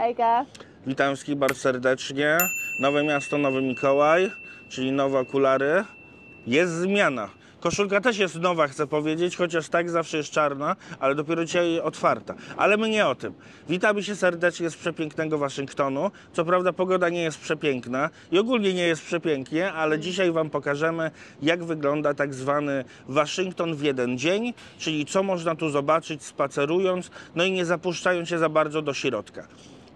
Hejka. Witam wszystkich bardzo serdecznie. Nowe miasto, nowy Mikołaj, czyli nowe okulary. Jest zmiana. Koszulka też jest nowa, chcę powiedzieć, chociaż tak zawsze jest czarna, ale dopiero dzisiaj otwarta. Ale my nie o tym. Witamy się serdecznie z przepięknego Waszyngtonu. Co prawda pogoda nie jest przepiękna i ogólnie nie jest przepięknie, ale dzisiaj Wam pokażemy, jak wygląda tak zwany Waszyngton w jeden dzień, czyli co można tu zobaczyć spacerując, no i nie zapuszczając się za bardzo do środka.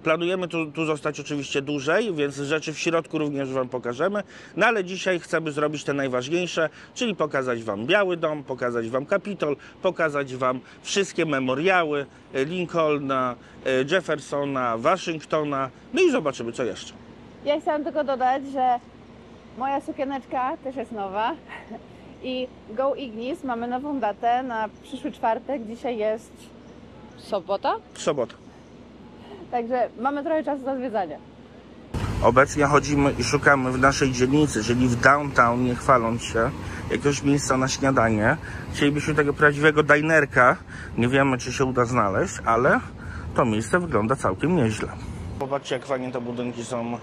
Planujemy tu zostać oczywiście dłużej, więc rzeczy w środku również Wam pokażemy. No ale dzisiaj chcemy zrobić te najważniejsze, czyli pokazać Wam Biały Dom, pokazać Wam Kapitol, pokazać Wam wszystkie memoriały Lincolna, Jeffersona, Waszyngtona. No i zobaczymy, co jeszcze. Ja chciałam tylko dodać, że moja sukieneczka też jest nowa. I Go Ignis mamy nową datę na przyszły czwartek. Dzisiaj jest sobota? Sobota. Także mamy trochę czasu na zwiedzanie. Obecnie chodzimy i szukamy w naszej dzielnicy, czyli w downtown, nie chwaląc się, jakiegoś miejsca na śniadanie. Chcielibyśmy tego prawdziwego dinerka. Nie wiemy, czy się uda znaleźć, ale to miejsce wygląda całkiem nieźle. Popatrzcie, jak fajnie te budynki są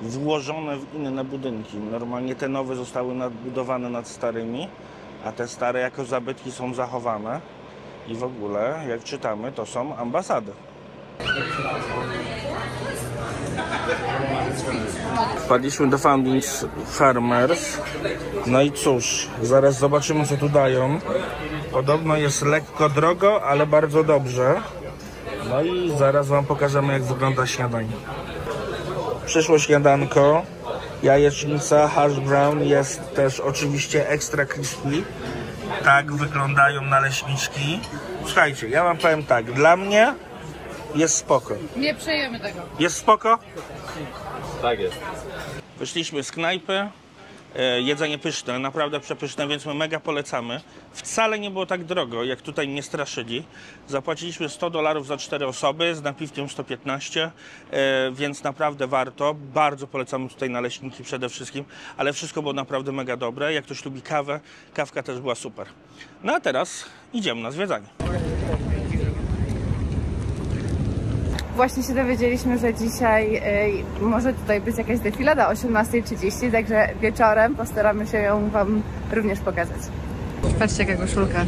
włożone w inne budynki. Normalnie te nowe zostały nadbudowane nad starymi, a te stare jako zabytki są zachowane. I w ogóle, jak czytamy, to są ambasady. Wpadliśmy do Founding Farmers. No i cóż, zaraz zobaczymy, co tu dają. Podobno jest lekko drogo, ale bardzo dobrze. No i zaraz Wam pokażemy, jak wygląda śniadanie. Przyszło śniadanko. Jajecznica, hash brown, jest też oczywiście extra crispy. Tak wyglądają naleśniczki. Słuchajcie, ja Wam powiem tak, dla mnie jest spoko. Nie przejemy tego. Jest spoko? Tak jest. Wyszliśmy z knajpy. Jedzenie pyszne, naprawdę przepyszne, więc my mega polecamy. Wcale nie było tak drogo, jak tutaj mnie straszyli. Zapłaciliśmy $100 za 4 osoby, z napiwkiem 115, więc naprawdę warto. Bardzo polecamy tutaj naleśniki przede wszystkim, ale wszystko było naprawdę mega dobre. Jak ktoś lubi kawę, kawka też była super. No a teraz idziemy na zwiedzanie. Właśnie się dowiedzieliśmy, że dzisiaj może tutaj być jakaś defilada o 18:30, także wieczorem postaramy się ją Wam również pokazać. Patrzcie, jaka koszulka.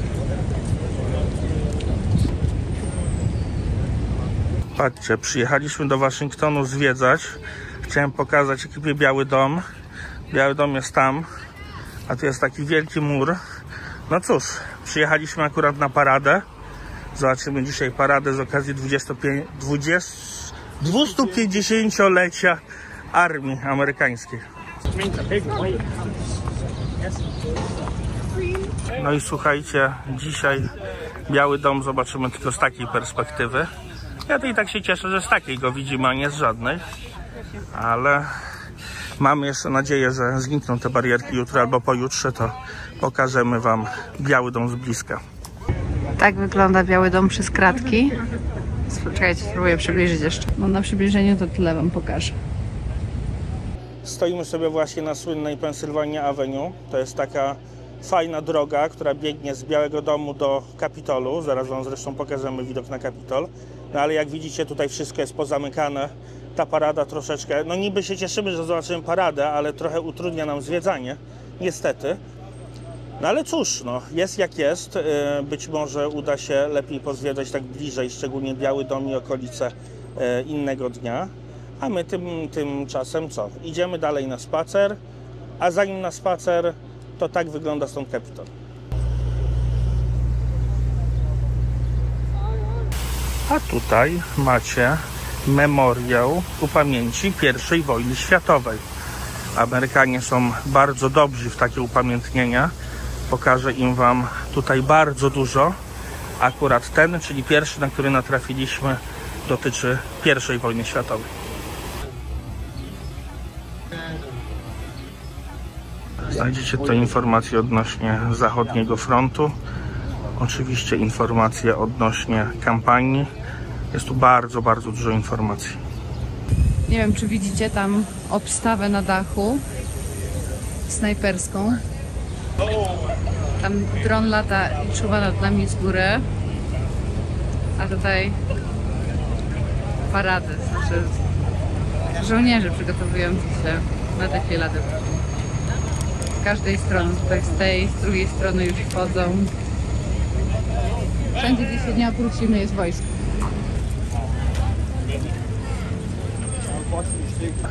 Patrzcie, przyjechaliśmy do Waszyngtonu zwiedzać. Chciałem pokazać ekipie Biały Dom. Biały Dom jest tam, a tu jest taki wielki mur. No cóż, przyjechaliśmy akurat na paradę. Zobaczymy dzisiaj paradę z okazji 250-lecia armii amerykańskiej. No i słuchajcie, dzisiaj Biały Dom zobaczymy tylko z takiej perspektywy. Ja to i tak się cieszę, że z takiej go widzimy, a nie z żadnej. Ale mamy jeszcze nadzieję, że znikną te barierki jutro albo pojutrze, to pokażemy Wam Biały Dom z bliska. Tak wygląda Biały Dom przez kratki. Czekajcie, spróbuję przybliżyć jeszcze. No na przybliżeniu to tyle Wam pokażę. Stoimy sobie właśnie na słynnej Pennsylvania Avenue. To jest taka fajna droga, która biegnie z Białego Domu do Kapitolu. Zaraz Wam zresztą pokażemy widok na Kapitol. No ale jak widzicie, tutaj wszystko jest pozamykane. Ta parada troszeczkę, no niby się cieszymy, że zobaczymy paradę, ale trochę utrudnia nam zwiedzanie, niestety. No ale cóż, no, jest jak jest. Być może uda się lepiej pozwiedzać tak bliżej, szczególnie Biały Dom i okolice innego dnia. A my tymczasem co? Idziemy dalej na spacer, a zanim na spacer, to tak wygląda stąd Kapitol. A tutaj macie memoriał ku pamięci I wojny światowej. Amerykanie są bardzo dobrzy w takie upamiętnienia. Pokażę Wam tutaj bardzo dużo. Akurat ten, czyli pierwszy, na który natrafiliśmy, dotyczy I wojny światowej. Znajdziecie tutaj informacje odnośnie zachodniego frontu. Oczywiście informacje odnośnie kampanii. Jest tu bardzo, bardzo dużo informacji. Nie wiem, czy widzicie tam obstawę na dachu snajperską. Tam dron lata i czuwa nad nami z góry. A tutaj parady, znaczy żołnierzy przygotowujących się na defiladę. Z każdej strony, tutaj z tej, z drugiej strony już wchodzą. Wszędzie, gdzie się nie obrócimy, jest wojsko.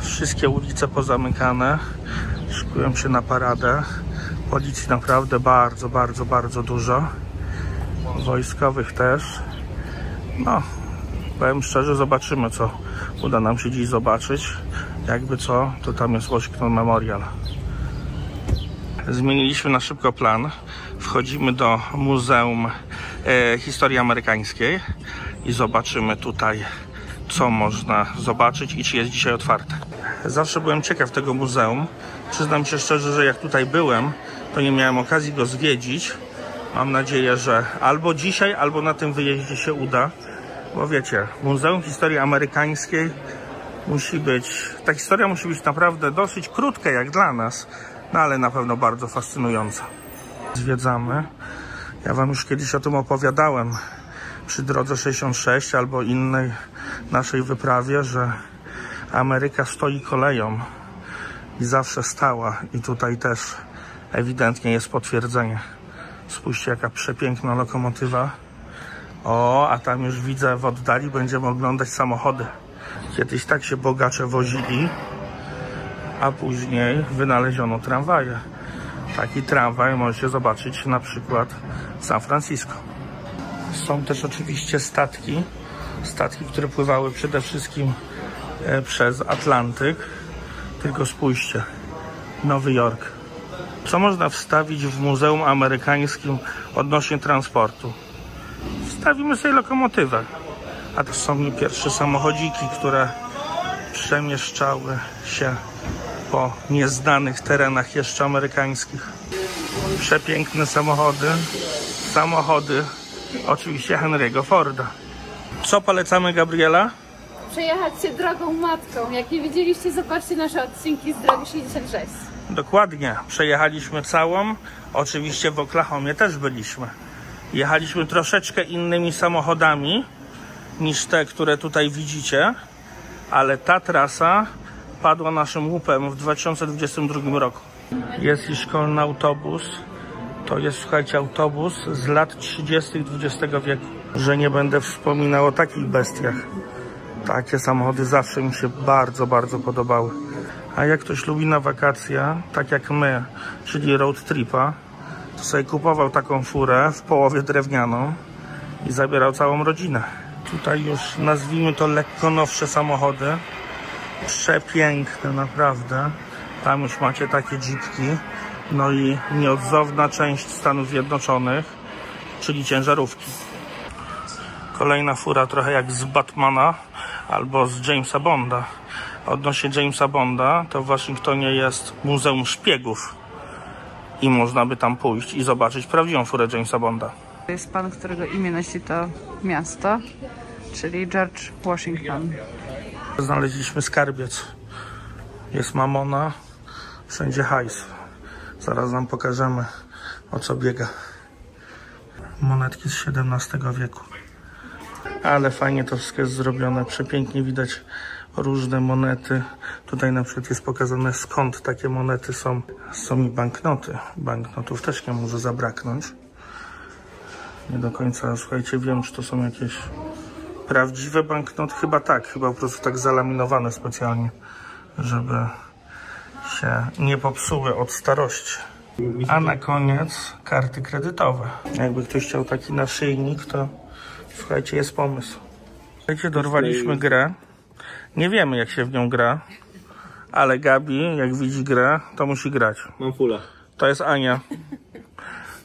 Wszystkie ulice pozamykane, szykują się na paradę. Policji naprawdę bardzo dużo. Wojskowych też. No, powiem szczerze, zobaczymy, co uda nam się dziś zobaczyć. Jakby co, to tam jest Washington Memorial. Zmieniliśmy na szybko plan. Wchodzimy do Muzeum Historii Amerykańskiej i zobaczymy tutaj, co można zobaczyć i czy jest dzisiaj otwarte. Zawsze byłem ciekaw tego muzeum. Przyznam się szczerze, że jak tutaj byłem, to nie miałem okazji go zwiedzić. Mam nadzieję, że albo dzisiaj, albo na tym wyjeździe się uda. Bo wiecie, Muzeum Historii Amerykańskiej musi być... Ta historia musi być naprawdę dosyć krótka jak dla nas, no ale na pewno bardzo fascynująca. Zwiedzamy. Ja wam już kiedyś o tym opowiadałem przy Drodze 66 albo innej naszej wyprawie, że Ameryka stoi koleją i zawsze stała i tutaj też ewidentnie jest potwierdzenie. Spójrzcie, jaka przepiękna lokomotywa. O, a tam już widzę w oddali będziemy oglądać samochody. Kiedyś tak się bogacze wozili, a później wynaleziono tramwaje. Taki tramwaj możecie zobaczyć na przykład w San Francisco. Są też oczywiście statki, które pływały przede wszystkim przez Atlantyk. Tylko spójrzcie, Nowy Jork. Co można wstawić w Muzeum Amerykańskim odnośnie transportu? Wstawimy sobie lokomotywę. A to są pierwsze samochodziki, które przemieszczały się po nieznanych terenach jeszcze amerykańskich. Przepiękne samochody. Samochody oczywiście Henry'ego Forda. Co polecamy, Gabriela? Przejechać się drogą matką. Jak nie widzieliście, zobaczcie nasze odcinki z drogi 66. Dokładnie. Przejechaliśmy całą. Oczywiście w Oklahomie też byliśmy. Jechaliśmy troszeczkę innymi samochodami niż te, które tutaj widzicie, ale ta trasa padła naszym łupem w 2022 roku. Jest i szkolny autobus. To jest, słuchajcie, autobus z lat 30. XX wieku. Że nie będę wspominał o takich bestiach. Takie samochody zawsze mi się bardzo podobały. A jak ktoś lubi na wakacje, tak jak my, czyli road tripa, to sobie kupował taką furę w połowie drewnianą i zabierał całą rodzinę. Tutaj już nazwijmy to lekko nowsze samochody. Przepiękne naprawdę. Tam już macie takie jeepki. No i nieodzowna część Stanów Zjednoczonych, czyli ciężarówki. Kolejna fura trochę jak z Batmana albo z Jamesa Bonda. Odnośnie Jamesa Bonda, to w Waszyngtonie jest Muzeum Szpiegów i można by tam pójść i zobaczyć prawdziwą furę Jamesa Bonda. To jest pan, którego imię nosi to miasto, czyli George Washington. Znaleźliśmy skarbiec. Jest mamona, wszędzie hajs. Zaraz wam pokażemy, o co biega. Monetki z XVII wieku. Ale fajnie to wszystko jest zrobione. Przepięknie widać różne monety. Tutaj na przykład jest pokazane, skąd takie monety są. Są i banknoty. Banknotów też nie może zabraknąć. Nie do końca, słuchajcie, wiem, czy to są jakieś prawdziwe banknoty. Chyba tak. Chyba po prostu tak zalaminowane specjalnie, żeby się nie popsuły od starości. A na koniec karty kredytowe. Jakby ktoś chciał taki naszyjnik, to słuchajcie, jest pomysł. Słuchajcie, dorwaliśmy grę. Nie wiemy, jak się w nią gra, ale Gabi, jak widzi grę, to musi grać. Mam fulla. To jest Ania.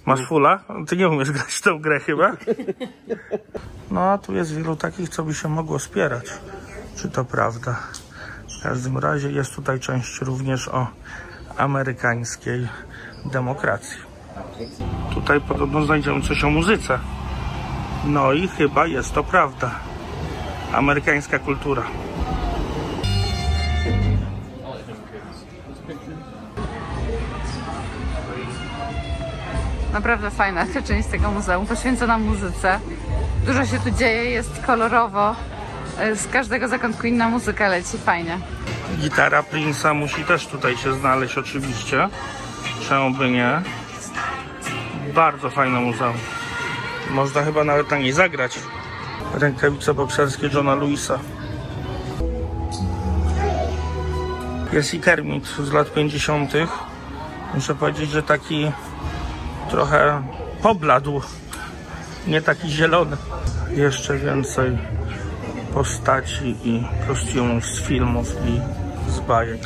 Masz fulla? Ty nie umiesz grać w tą grę chyba? No a tu jest wielu takich, co by się mogło spierać. Czy to prawda? W każdym razie jest tutaj część również o amerykańskiej demokracji. Tutaj podobno znajdziemy coś o muzyce. No i chyba jest to prawda. Amerykańska kultura. Naprawdę fajna część tego muzeum, poświęcona muzyce. Dużo się tu dzieje, jest kolorowo. Z każdego zakątku inna muzyka leci, fajnie. Gitara Prince'a musi też tutaj się znaleźć oczywiście. Czemu by nie? Bardzo fajna muza. Można chyba nawet na niej zagrać. Rękawice bokserskie Johna Lewisa. Jest i Kermit z lat 50. Muszę powiedzieć, że taki trochę pobladł. Nie taki zielony. Jeszcze więcej postaci i kostiumów z filmów i z bajek.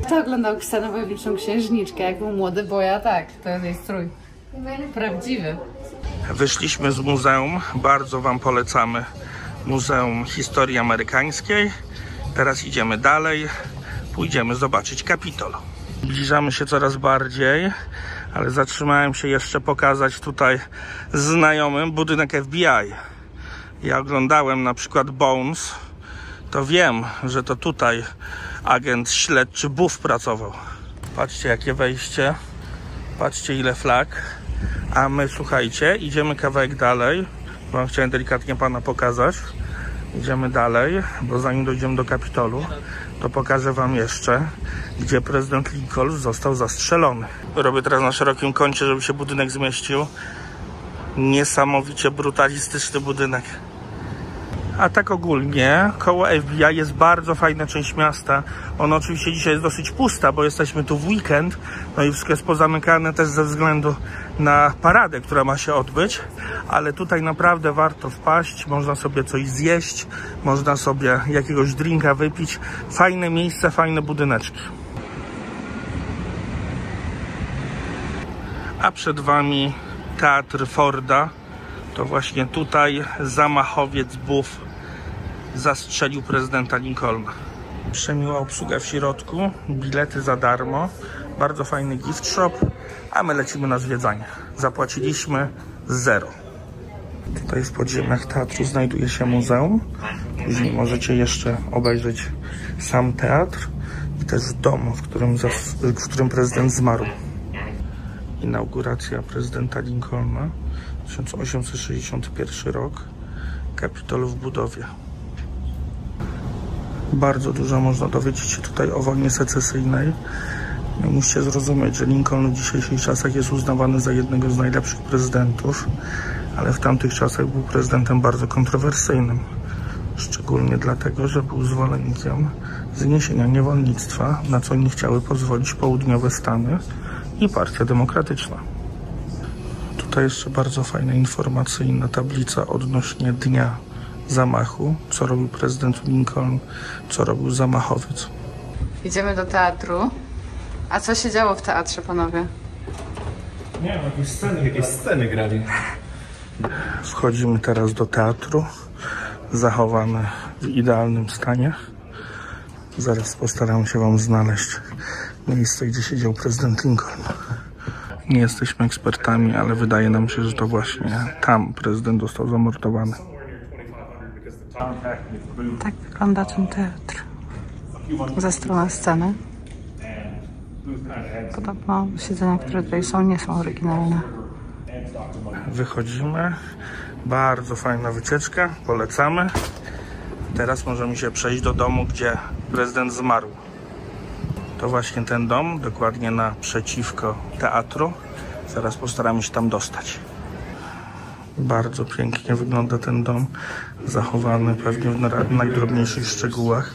Kto oglądał Ksanowowiczną Księżniczkę, jak był młody, bo ja tak, to jest strój prawdziwy. Wyszliśmy z muzeum, bardzo wam polecamy Muzeum Historii Amerykańskiej. Teraz idziemy dalej, pójdziemy zobaczyć Kapitol. Zbliżamy się coraz bardziej, ale zatrzymałem się jeszcze pokazać tutaj znajomym budynek FBI. Ja oglądałem na przykład Bones, to wiem, że to tutaj agent śledczy Buff pracował. Patrzcie jakie wejście, patrzcie ile flag. A my, słuchajcie, idziemy kawałek dalej, bo chciałem delikatnie pana pokazać. Idziemy dalej, bo zanim dojdziemy do Kapitolu, to pokażę wam jeszcze, gdzie prezydent Lincoln został zastrzelony. Robię teraz na szerokim kącie, żeby się budynek zmieścił. Niesamowicie brutalistyczny budynek. A tak ogólnie, koło FBI jest bardzo fajna część miasta. Ona oczywiście dzisiaj jest dosyć pusta, bo jesteśmy tu w weekend. No i wszystko jest pozamykane też ze względu na paradę, która ma się odbyć. Ale tutaj naprawdę warto wpaść. Można sobie coś zjeść, można sobie jakiegoś drinka wypić. Fajne miejsce, fajne budyneczki. A przed wami Teatr Forda. To właśnie tutaj zamachowiec Buff zastrzelił prezydenta Lincolna. Przemiła obsługa w środku, bilety za darmo, bardzo fajny gift shop, a my lecimy na zwiedzanie. Zapłaciliśmy 0. Tutaj w podziemiach teatru znajduje się muzeum. Później możecie jeszcze obejrzeć sam teatr i też dom, w którym prezydent zmarł. Inauguracja prezydenta Lincolna, 1861 rok, Kapitol w budowie. Bardzo dużo można dowiedzieć się tutaj o wojnie secesyjnej. Musicie zrozumieć, że Lincoln w dzisiejszych czasach jest uznawany za jednego z najlepszych prezydentów, ale w tamtych czasach był prezydentem bardzo kontrowersyjnym. Szczególnie dlatego, że był zwolennikiem zniesienia niewolnictwa, na co nie chciały pozwolić południowe Stany i Partia Demokratyczna. Tutaj jeszcze bardzo fajna informacyjna tablica odnośnie dnia zamachu, co robił prezydent Lincoln, co robił zamachowiec. Idziemy do teatru. A co się działo w teatrze, panowie? Nie, jakieś sceny grali. Wchodzimy teraz do teatru, zachowane w idealnym stanie. Zaraz postaram się wam znaleźć miejsce, gdzie siedział prezydent Lincoln. Nie jesteśmy ekspertami, ale wydaje nam się, że to właśnie tam prezydent został zamordowany. Tak wygląda ten teatr. Za stronę sceny. Podobno siedzenia, które tutaj są, nie są oryginalne. Wychodzimy. Bardzo fajna wycieczka. Polecamy. Teraz możemy się przejść do domu, gdzie prezydent zmarł. To właśnie ten dom, dokładnie naprzeciwko teatru. Zaraz postaramy się tam dostać. Bardzo pięknie wygląda ten dom, zachowany pewnie w najdrobniejszych szczegółach.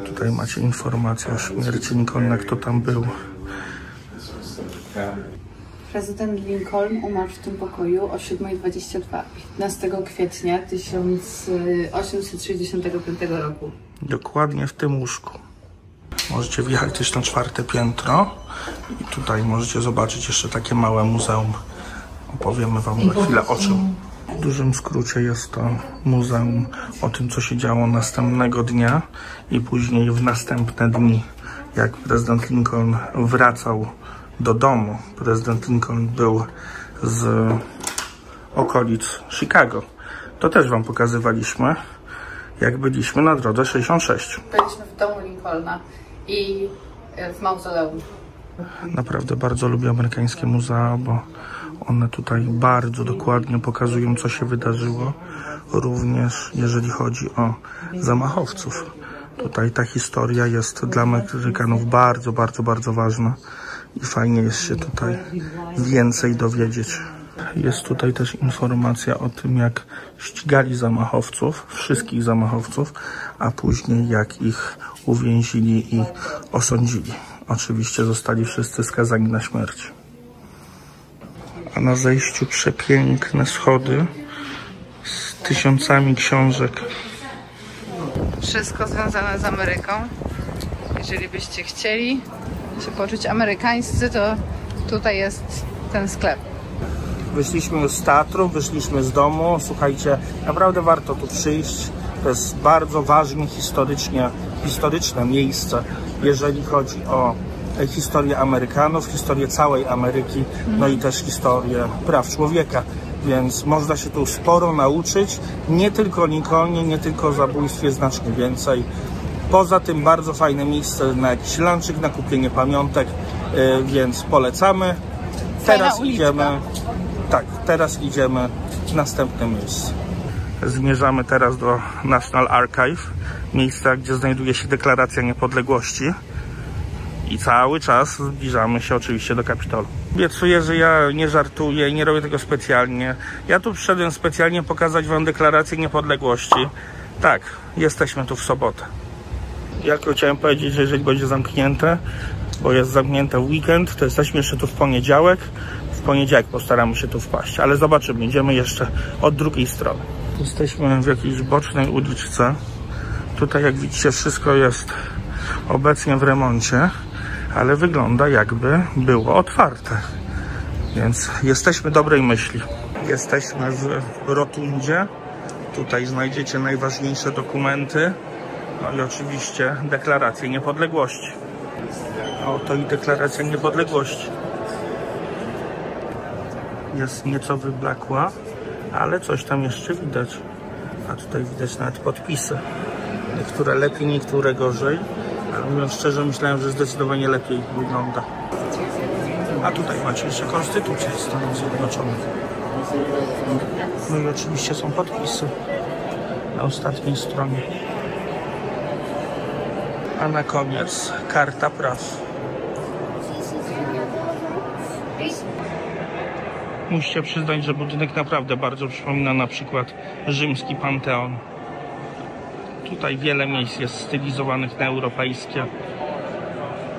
Tutaj macie informację o śmierci Lincolna, kto tam był. Prezydent Lincoln umarł w tym pokoju o 7:22, 15 kwietnia 1865 roku. Dokładnie w tym łóżku. Możecie wjechać też na 4. piętro i tutaj możecie zobaczyć jeszcze takie małe muzeum. Opowiemy wam za chwilę o czym. W dużym skrócie jest to muzeum o tym, co się działo następnego dnia i później w następne dni, jak prezydent Lincoln wracał do domu. Prezydent Lincoln był z okolic Chicago. To też wam pokazywaliśmy, jak byliśmy na drodze 66. Byliśmy w domu Lincolna i w mauzoleum. Naprawdę bardzo lubię amerykańskie muzea, bo one tutaj bardzo dokładnie pokazują, co się wydarzyło. również jeżeli chodzi o zamachowców. Tutaj ta historia jest dla Amerykanów bardzo, bardzo, bardzo ważna i fajnie jest się tutaj więcej dowiedzieć. Jest tutaj też informacja o tym, jak ścigali zamachowców, wszystkich zamachowców, a później jak ich uwięzili i osądzili. Oczywiście zostali wszyscy skazani na śmierć. A na zejściu przepiękne schody z tysiącami książek. Wszystko związane z Ameryką. Jeżeli byście chcieli się poczuć amerykańscy, to tutaj jest ten sklep. Wyszliśmy już z teatru, wyszliśmy z domu. Słuchajcie, naprawdę warto tu przyjść. To jest bardzo ważne historyczne miejsce, jeżeli chodzi o historię Amerykanów, historię całej Ameryki, no i też historię praw człowieka. Więc można się tu sporo nauczyć, nie tylko o Lincolnie, nie tylko o zabójstwie, znacznie więcej. Poza tym bardzo fajne miejsce na jakiś lunchik, na kupienie pamiątek, więc polecamy. Teraz idziemy w następne miejsce. Zmierzamy teraz do National Archive, miejsca, gdzie znajduje się Deklaracja Niepodległości. I cały czas zbliżamy się oczywiście do Kapitolu. Obiecuję, że ja nie żartuję i nie robię tego specjalnie. Ja tu przyszedłem specjalnie pokazać wam Deklarację Niepodległości. Tak, jesteśmy tu w sobotę. Jak chciałem powiedzieć, że jeżeli będzie zamknięte, bo jest zamknięte w weekend, to jesteśmy jeszcze tu w poniedziałek. W poniedziałek postaramy się tu wpaść, ale zobaczymy, idziemy jeszcze od drugiej strony. Jesteśmy w jakiejś bocznej uliczce. Tutaj, jak widzicie, wszystko jest obecnie w remoncie, ale wygląda, jakby było otwarte. Więc jesteśmy dobrej myśli. Jesteśmy w rotundzie. Tutaj znajdziecie najważniejsze dokumenty. No i oczywiście Deklarację Niepodległości. Oto i Deklaracja Niepodległości. Jest nieco wyblakła, ale coś tam jeszcze widać. A tutaj widać nawet podpisy. Niektóre lepiej, niektóre gorzej. Ale mówiąc szczerze, myślałem, że zdecydowanie lepiej wygląda. A tutaj macie jeszcze Konstytucję Stanów Zjednoczonych. No i oczywiście są podpisy na ostatniej stronie. A na koniec Karta Praw. Musicie przyznać, że budynek naprawdę bardzo przypomina na przykład rzymski Panteon. Tutaj wiele miejsc jest stylizowanych na europejskie.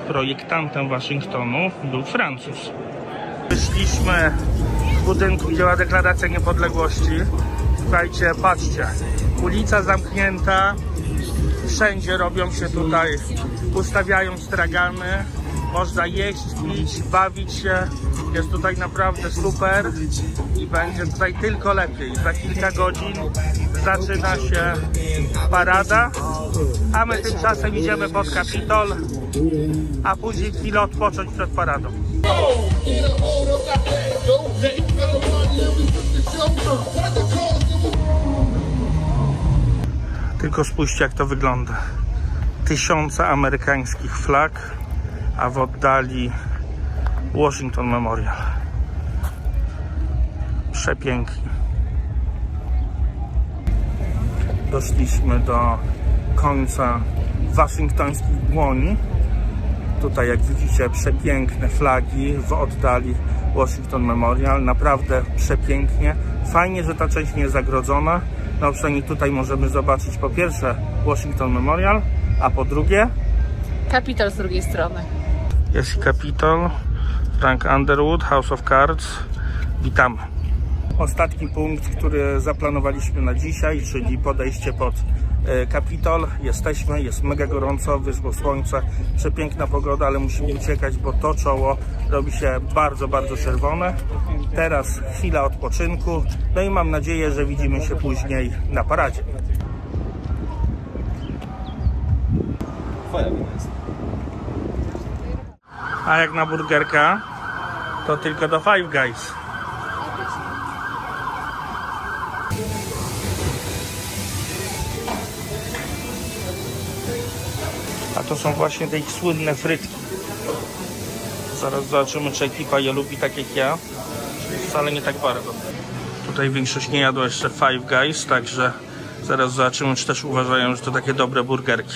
Projektantem Waszyngtonu był Francuz. Wyszliśmy z budynku, gdzie była Deklaracja Niepodległości. Słuchajcie, patrzcie. Ulica zamknięta. Wszędzie robią się tutaj, ustawiają stragany. Można jeść, pić, bawić się. Jest tutaj naprawdę super i będzie tutaj tylko lepiej. Za kilka godzin zaczyna się parada, a my tymczasem idziemy pod Kapitol, a później chwilę odpocząć przed paradą. Tylko spójrzcie, jak to wygląda. Tysiące amerykańskich flag, a w oddali Washington Memorial. Przepięknie. Doszliśmy do końca waszyngtońskich dłoni. Tutaj, jak widzicie, przepiękne flagi, w oddali Washington Memorial. Naprawdę przepięknie. Fajnie, że ta część nie jest zagrodzona. No przynajmniej tutaj możemy zobaczyć po pierwsze Washington Memorial, a po drugie Kapitol z drugiej strony. jest Kapitol, Frank Underwood, House of Cards. Witamy. Ostatni punkt, który zaplanowaliśmy na dzisiaj, czyli podejście pod Kapitol. Jesteśmy, jest mega gorąco, wyszło słońce, przepiękna pogoda, ale musimy uciekać, bo to czoło robi się bardzo, bardzo czerwone. Teraz chwila odpoczynku, no i mam nadzieję, że widzimy się później na paradzie. A jak na burgerka, to tylko do Five Guys. A to są właśnie te ich słynne frytki. Zaraz zobaczymy, czy ekipa je lubi tak jak ja. Czyli wcale nie tak bardzo. Tutaj większość nie jadła jeszcze Five Guys, także zaraz zobaczymy, czy też uważają, że to takie dobre burgerki.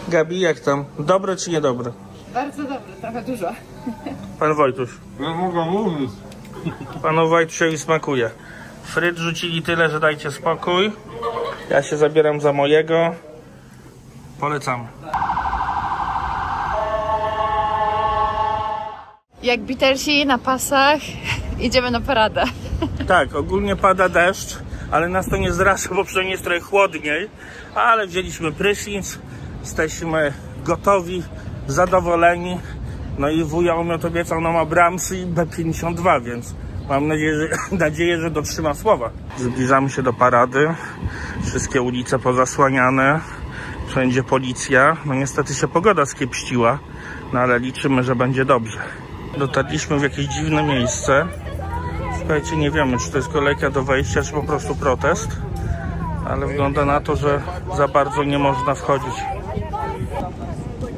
Gabi, jak tam? Dobre czy niedobre? Bardzo dobre, trochę dużo. Pan Wojtuś. Ja mogę mówić. Panu Wojtusiowi smakuje. Fryt rzucili tyle, że dajcie spokój. Ja się zabieram za mojego. Polecamy. Jak Beatlesi na pasach, idziemy na paradę. Tak, ogólnie pada deszcz, ale nas to nie zrasza, bo przynajmniej jest trochę chłodniej. Ale wzięliśmy prysznic, jesteśmy gotowi, zadowoleni. No i wuja Omiot obiecał nam Abramsy i B52, więc mam nadzieję, że dotrzyma słowa. Zbliżamy się do parady. Wszystkie ulice pozasłaniane. Wszędzie policja. No niestety się pogoda skiepściła, no ale liczymy, że będzie dobrze. Dotarliśmy w jakieś dziwne miejsce. Słuchajcie, nie wiemy, czy to jest kolejka do wejścia, czy po prostu protest. Ale wygląda na to, że za bardzo nie można wchodzić.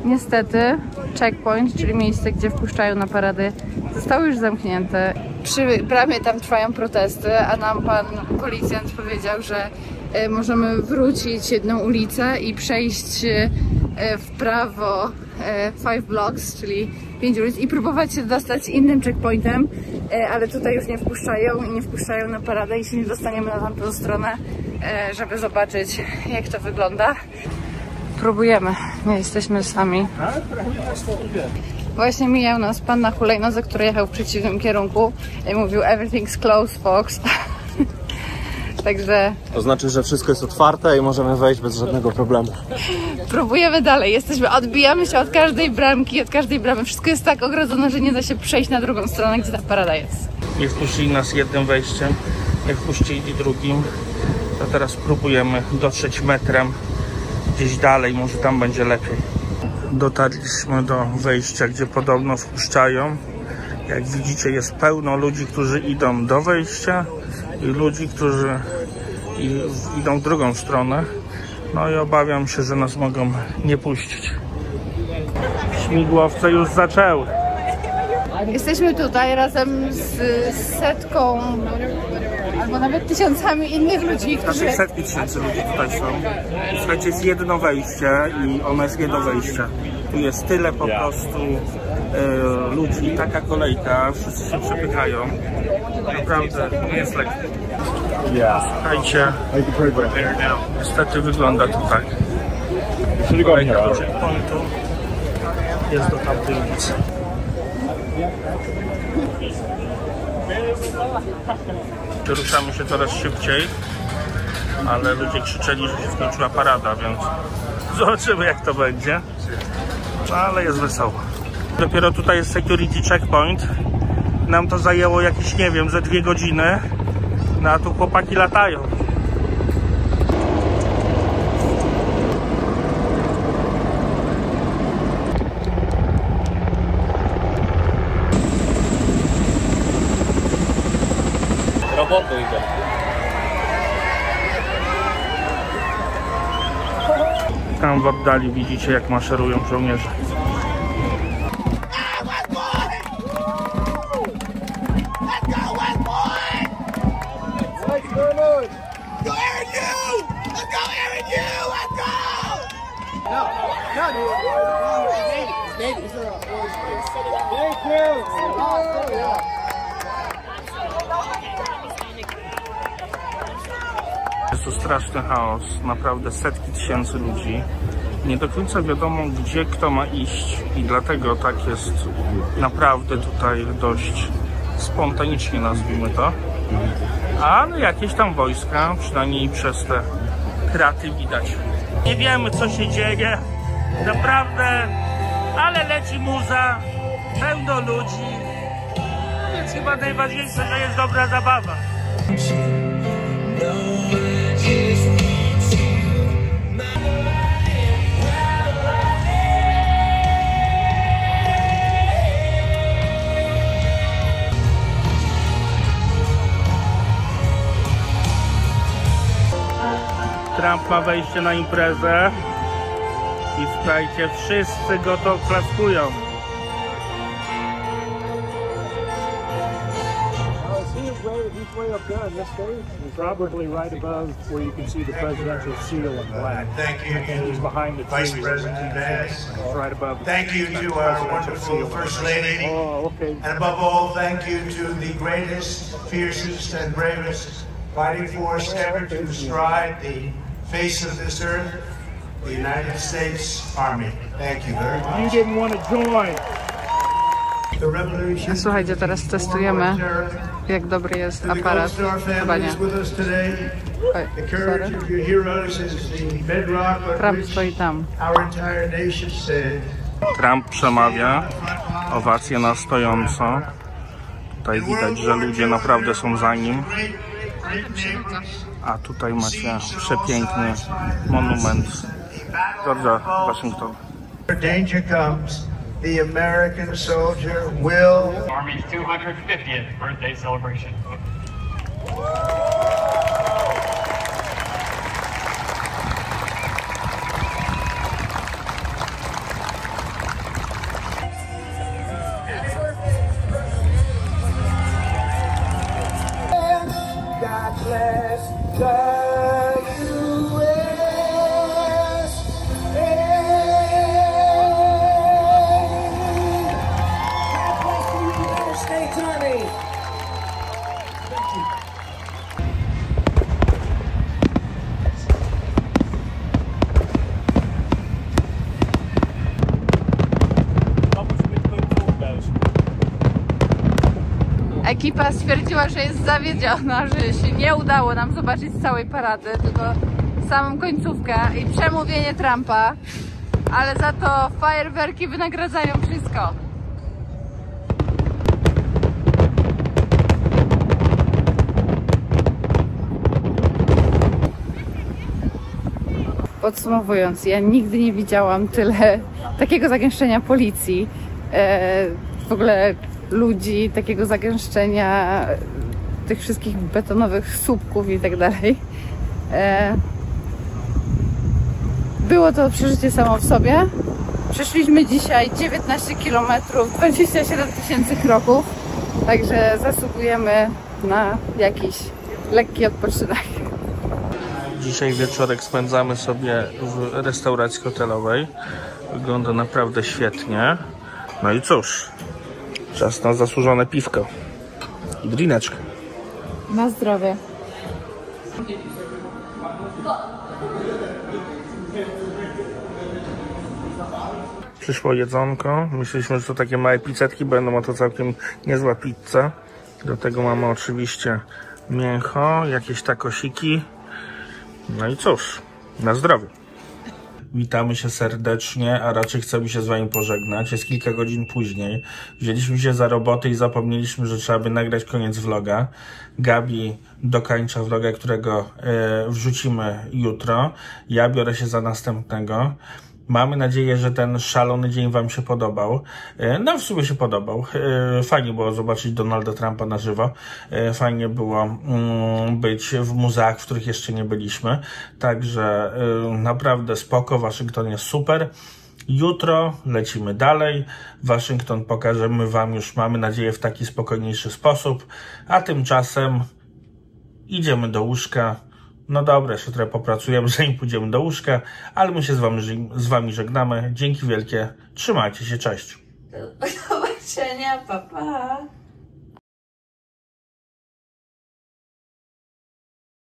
Niestety checkpoint, czyli miejsce, gdzie wpuszczają na paradę, zostało już zamknięte. Przy bramie tam trwają protesty, a nam pan policjant powiedział, że możemy wrócić jedną ulicę i przejść w prawo 5 blocks, czyli 5 ulic i próbować się dostać innym checkpointem, ale tutaj już nie wpuszczają i nie wpuszczają na paradę i się nie dostaniemy na tamtą stronę, żeby zobaczyć, jak to wygląda. Próbujemy, nie jesteśmy sami. Właśnie mijał nas pan na hulajnodze, który jechał w przeciwnym kierunku i mówił everything's closed, folks. Także To znaczy, że wszystko jest otwarte i możemy wejść bez żadnego problemu. próbujemy dalej. Odbijamy się od każdej bramki, od każdej bramy. Wszystko jest tak ogrodzone, że nie da się przejść na drugą stronę, gdzie ta parada jest. Nie wpuścili nas jednym wejściem, nie wpuścili drugim. To teraz próbujemy dotrzeć metrem gdzieś dalej, może tam będzie lepiej. Dotarliśmy do wejścia, gdzie podobno wpuszczają. Jak widzicie, jest pełno ludzi, którzy idą do wejścia i ludzi, którzy idą w drugą stronę. No i obawiam się, że nas mogą nie puścić. Śmigłowce już zaczęły. Jesteśmy tutaj razem z setką albo nawet tysiącami innych ludzi, którzy... Znaczy setki tysięcy ludzi tutaj są. Słuchajcie, jest jedno wejście i ono jest nie do wejścia. Tu jest tyle po prostu ludzi, taka kolejka, wszyscy się przepychają. Naprawdę nie jest lekko. Słuchajcie, niestety wygląda to tak. Kolejka do checkpointu jest do tamtej ulicy. Ruszamy się coraz szybciej, ale ludzie krzyczeli, że się skończyła parada, więc zobaczymy, jak to będzie. No, ale jest wesoło. Dopiero tutaj jest security checkpoint. Nam to zajęło jakieś, nie wiem, ze 2 godziny. No a tu chłopaki latają. Roboty idą. Tam w oddali widzicie, jak maszerują żołnierze. Jest to straszny chaos, naprawdę setki tysięcy ludzi. Nie do końca wiadomo, gdzie kto ma iść i dlatego tak jest naprawdę tutaj dość spontanicznie, nazwijmy to. Ale jakieś tam wojska, przynajmniej przez te kraty widać. Nie wiemy, co się dzieje, naprawdę, ale leci muza, pełno ludzi, więc chyba najważniejsze, że jest dobra zabawa. Trump ma wejście na imprezę i słuchajcie, wszyscy go to klaskują. He was way up good. Let's go. Probably right above where you can see the presidential seal in black. Thank you And he's to behind the Vice trees. President Vance. It's right above. Thank you to our wonderful First Lady. Oh, okay. And above all, thank you to the greatest, fiercest, and bravest fighting force ever to stride the face of this earth, the United States Army. Thank you very You much. didn't want to join. The revolution. Słuchajcie, teraz testujemy, jak dobry jest The Gold aparat. Star Chyba family nie. is with us today. Oj, The sorry. courage of your heroes is the bedrock on Trump which stoi tam. our entire nation stands. Trump przemawia, owacje na stojąco. Tutaj widać, że ludzie naprawdę są za nim. A tutaj macie przepiękny monument George'a Waszyngtona. Danger comes, the American soldier will. Army's 250th birthday celebration. God bless the U.S. God bless the United States Army. Ekipa stwierdziła, że jest zawiedziona, że się nie udało nam zobaczyć całej parady, tylko samą końcówkę i przemówienie Trumpa, ale za to fajerwerki wynagradzają wszystko. Podsumowując, ja nigdy nie widziałam tyle takiego zagęszczenia policji, w ogóle ludzi, takiego zagęszczenia tych wszystkich betonowych słupków i tak dalej. Było to przeżycie samo w sobie. Przeszliśmy dzisiaj 19 km, 27 000 kroków, także zasługujemy na jakiś lekki odpoczynek. Dzisiaj wieczorek spędzamy sobie w restauracji hotelowej. Wygląda naprawdę świetnie. No i cóż, czas na zasłużone piwko i drineczkę. Na zdrowie. Przyszło jedzonko. Myśleliśmy, że to takie małe pizzetki będą, a to całkiem niezła pizza. Do tego mamy oczywiście mięcho, jakieś takosiki. No i cóż, na zdrowie. Witamy się serdecznie, a raczej chcemy się z wami pożegnać. Jest kilka godzin później. Wzięliśmy się za robotę i zapomnieliśmy, że trzeba by nagrać koniec vloga. Gabi dokończa vloga, którego wrzucimy jutro. Ja biorę się za następnego. Mamy nadzieję, że ten szalony dzień wam się podobał. No w sumie się podobał. Fajnie było zobaczyć Donalda Trumpa na żywo. Fajnie było być w muzeach, w których jeszcze nie byliśmy. Także naprawdę spoko. Waszyngton jest super. Jutro lecimy dalej. Waszyngton pokażemy wam już, mamy nadzieję, w taki spokojniejszy sposób. A tymczasem idziemy do łóżka. No dobra, jeszcze trochę popracujemy, zanim pójdziemy do łóżka, ale my się z wami żegnamy. Dzięki wielkie, trzymajcie się, cześć. Do zobaczenia, pa pa.